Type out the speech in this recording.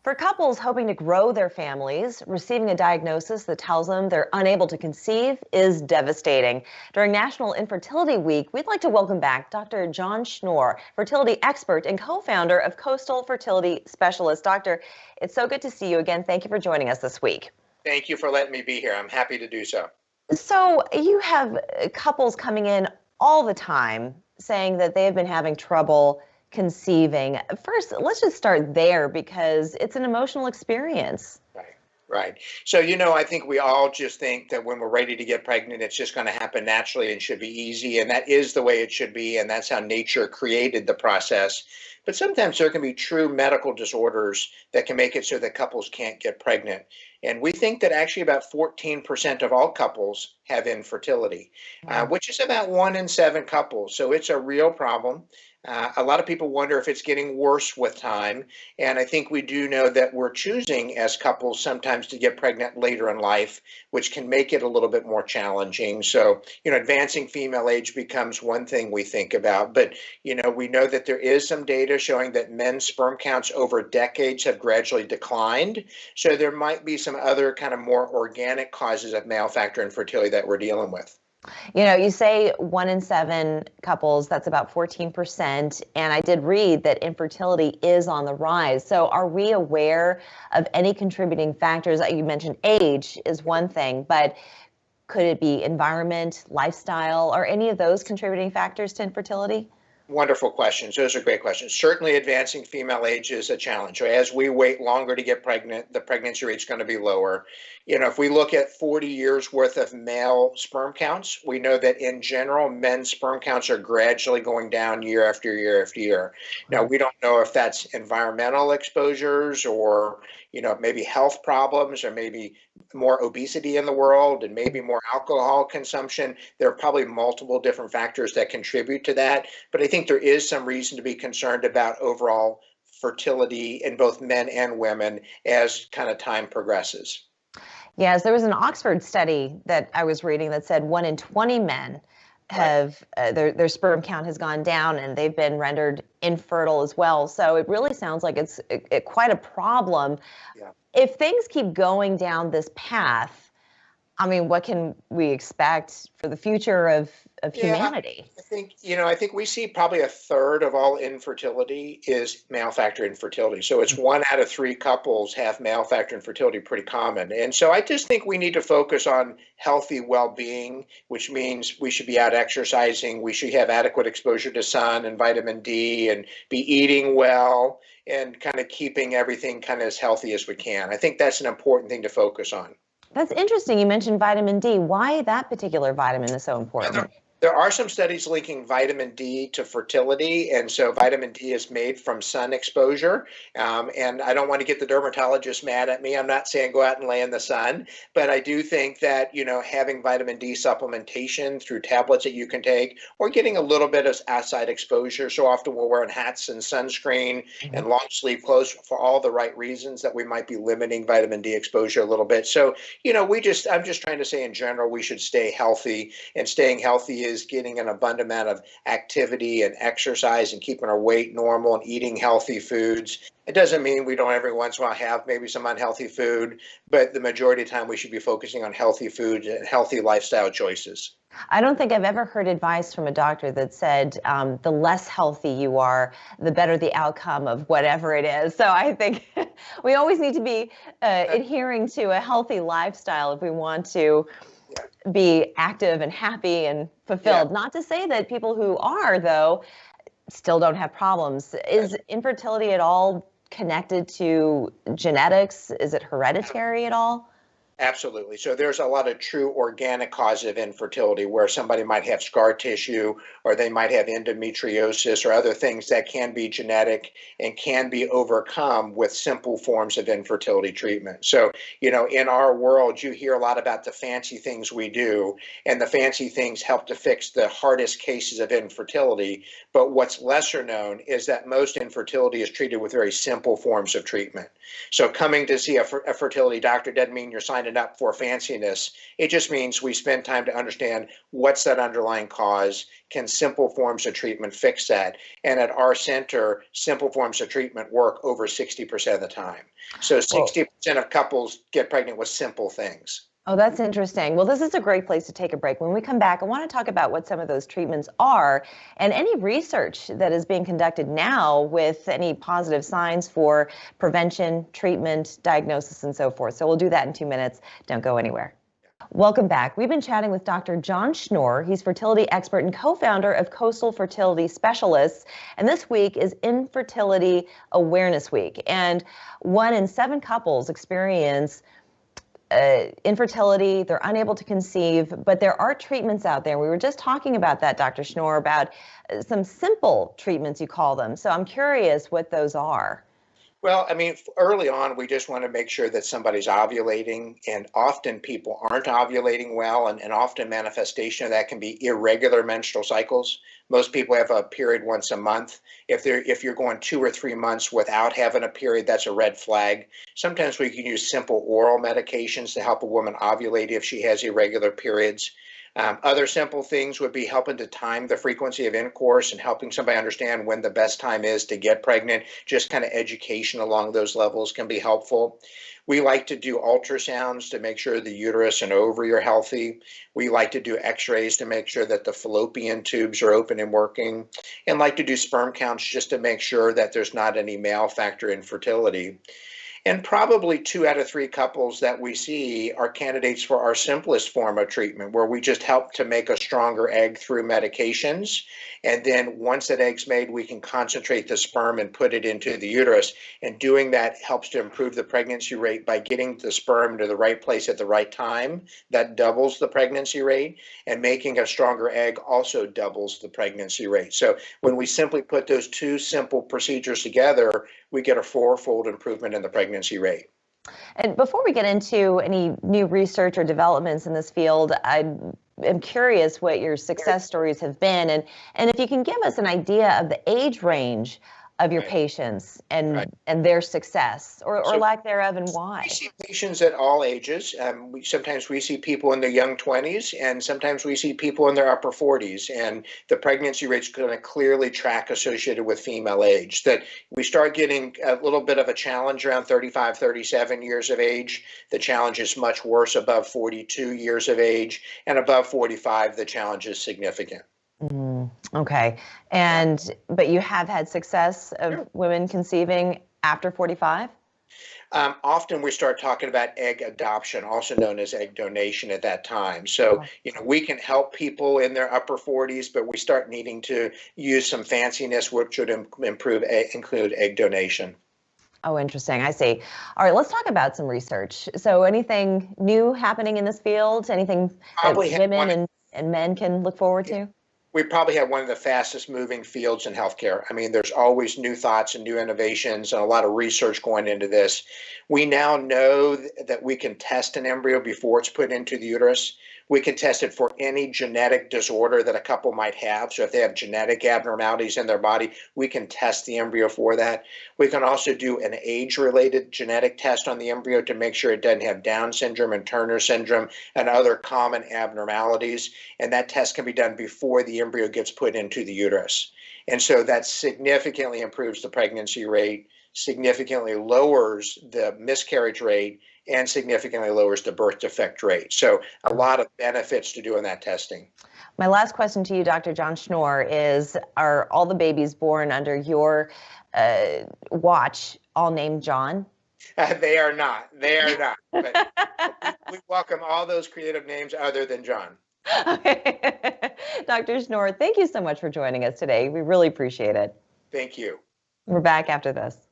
For couples hoping to grow their families, receiving a diagnosis that tells them they're unable to conceive is devastating. During National Infertility Week, we'd like to welcome back Dr. John Schnoor, fertility expert and co-founder of Coastal Fertility Specialist. Doctor, it's so good to see you again. Thank you for joining us this week. Thank you for letting me be here. I'm happy to do so. So you have couples coming in all the time saying that they have been having trouble conceiving. First, let's just start there because it's an emotional experience. Right. So, I think we all just think that when we're ready to get pregnant, it's just going to happen naturally and should be easy. And that is the way it should be. And that's how nature created the process. But sometimes there can be true medical disorders that can make it so that couples can't get pregnant. And we think that actually about 14% of all couples have infertility, which is about 1 in 7 couples. So it's a real problem. A lot of people wonder if it's getting worse with time. And I think we do know that we're choosing as couples sometimes to get pregnant later in life, which can make it a little bit more challenging. So, advancing female age becomes one thing we think about. But, we know that there is some data showing that men's sperm counts over decades have gradually declined. So there might be some other kind of more organic causes of male factor infertility that we're dealing with. You say 1 in 7 couples, that's about 14%. And I did read that infertility is on the rise. So are we aware of any contributing factors? You mentioned age is one thing, but could it be environment, lifestyle, or any of those contributing factors to infertility? Wonderful questions. Those are great questions. Certainly advancing female age is a challenge. So as we wait longer to get pregnant, the pregnancy rate is going to be lower. If we look at 40 years worth of male sperm counts, we know that in general, men's sperm counts are gradually going down year after year after year. Now, we don't know if that's environmental exposures or, maybe health problems or maybe more obesity in the world and maybe more alcohol consumption. There are probably multiple different factors that contribute to that. But I think there is some reason to be concerned about overall fertility in both men and women as kind of time progresses. Yes, there was an Oxford study that I was reading that said 1 in 20 men have their sperm count has gone down and they've been rendered infertile as well. So it really sounds like it's quite a problem. Yeah. If things keep going down this path, what can we expect for the future of humanity? I think we see probably 1/3 of all infertility is male factor infertility. So it's 1 out of 3 couples have male factor infertility, pretty common. And so I just think we need to focus on healthy well-being, which means we should be out exercising, we should have adequate exposure to sun and vitamin D and be eating well and kind of keeping everything kind of as healthy as we can. I think that's an important thing to focus on. That's interesting. You mentioned vitamin D. Why that particular vitamin is so important? There are some studies linking vitamin D to fertility, and so vitamin D is made from sun exposure. And I don't want to get the dermatologist mad at me. I'm not saying go out and lay in the sun, but I do think that, having vitamin D supplementation through tablets that you can take or getting a little bit of outside exposure. So often we're wearing hats and sunscreen and long sleeve clothes for all the right reasons that we might be limiting vitamin D exposure a little bit. So, I'm just trying to say in general, we should stay healthy, and staying healthy is getting an abundant amount of activity and exercise and keeping our weight normal and eating healthy foods. It doesn't mean we don't every once in a while have maybe some unhealthy food, but the majority of the time we should be focusing on healthy food and healthy lifestyle choices. I don't think I've ever heard advice from a doctor that said the less healthy you are, the better the outcome of whatever it is. So I think we always need to be adhering to a healthy lifestyle if we want to be active and happy and fulfilled. Not to say that people who are, though, still don't have problems. Is infertility at all connected to genetics? Is it hereditary at all? Absolutely. So there's a lot of true organic causes of infertility where somebody might have scar tissue or they might have endometriosis or other things that can be genetic and can be overcome with simple forms of infertility treatment. So, in our world, you hear a lot about the fancy things we do, and the fancy things help to fix the hardest cases of infertility. But what's lesser known is that most infertility is treated with very simple forms of treatment. So coming to see a fertility doctor doesn't mean you're signing signing up for fanciness. It just means we spend time to understand what's that underlying cause. Can simple forms of treatment fix that? And at our center, simple forms of treatment work over 60% of the time. So 60% of couples get pregnant with simple things. Oh, that's interesting. Well, this is a great place to take a break. When we come back, I want to talk about what some of those treatments are and any research that is being conducted now with any positive signs for prevention, treatment, diagnosis, and so forth. So we'll do that in 2 minutes. Don't go anywhere. Welcome back. We've been chatting with Dr. John Schnoor. He's fertility expert and co-founder of Coastal Fertility Specialists. And this week is Infertility Awareness Week. And 1 in 7 couples experience infertility. They're unable to conceive, but there are treatments out there. We were just talking about that, Dr. Schnoor, about some simple treatments, you call them. So I'm curious what those are. Well, I mean, early on, we just want to make sure that somebody's ovulating, and often people aren't ovulating well, and often manifestation of that can be irregular menstrual cycles. Most people have a period once a month. If you're going 2 or 3 months without having a period, that's a red flag. Sometimes we can use simple oral medications to help a woman ovulate if she has irregular periods. Other simple things would be helping to time the frequency of intercourse and helping somebody understand when the best time is to get pregnant. Just kind of education along those levels can be helpful. We like to do ultrasounds to make sure the uterus and ovary are healthy. We like to do x-rays to make sure that the fallopian tubes are open and working, and like to do sperm counts just to make sure that there's not any male factor infertility. And probably 2 out of 3 couples that we see are candidates for our simplest form of treatment, where we just help to make a stronger egg through medications. And then once that egg's made, we can concentrate the sperm and put it into the uterus. And doing that helps to improve the pregnancy rate by getting the sperm to the right place at the right time. That doubles the pregnancy rate. And making a stronger egg also doubles the pregnancy rate. So when we simply put those 2 simple procedures together, we get a 4-fold improvement in the pregnancy rate. And before we get into any new research or developments in this field, I am curious what your success stories have been, and if you can give us an idea of the age range of your patients and their success or lack thereof, and why. We see patients at all ages. Sometimes we see people in their young 20s, and sometimes we see people in their upper 40s, and the pregnancy rate's going to clearly track associated with female age. That we start getting a little bit of a challenge around 35, 37 years of age. The challenge is much worse above 42 years of age, and above 45, the challenge is significant. Okay. But you have had success of women conceiving after 45? Often we start talking about egg adoption, also known as egg donation at that time. So, we can help people in their upper 40s, but we start needing to use some fanciness, which would include egg donation. Oh, interesting. I see. All right, let's talk about some research. So anything new happening in this field? Anything that women and men can look forward to? We probably have one of the fastest moving fields in healthcare. I mean, there's always new thoughts and new innovations and a lot of research going into this. We now know that we can test an embryo before it's put into the uterus. We can test it for any genetic disorder that a couple might have. So if they have genetic abnormalities in their body, we can test the embryo for that. We can also do an age-related genetic test on the embryo to make sure it doesn't have Down syndrome and Turner syndrome and other common abnormalities. And that test can be done before the embryo gets put into the uterus. And so that significantly improves the pregnancy rate, significantly lowers the miscarriage rate, and significantly lowers the birth defect rate. So a lot of benefits to doing that testing. My last question to you, Dr. John Schnoor, is are all the babies born under your watch all named John? They are not. They are not. But we welcome all those creative names other than John. Dr. Schnoor, thank you so much for joining us today. We really appreciate it. Thank you. We're back after this.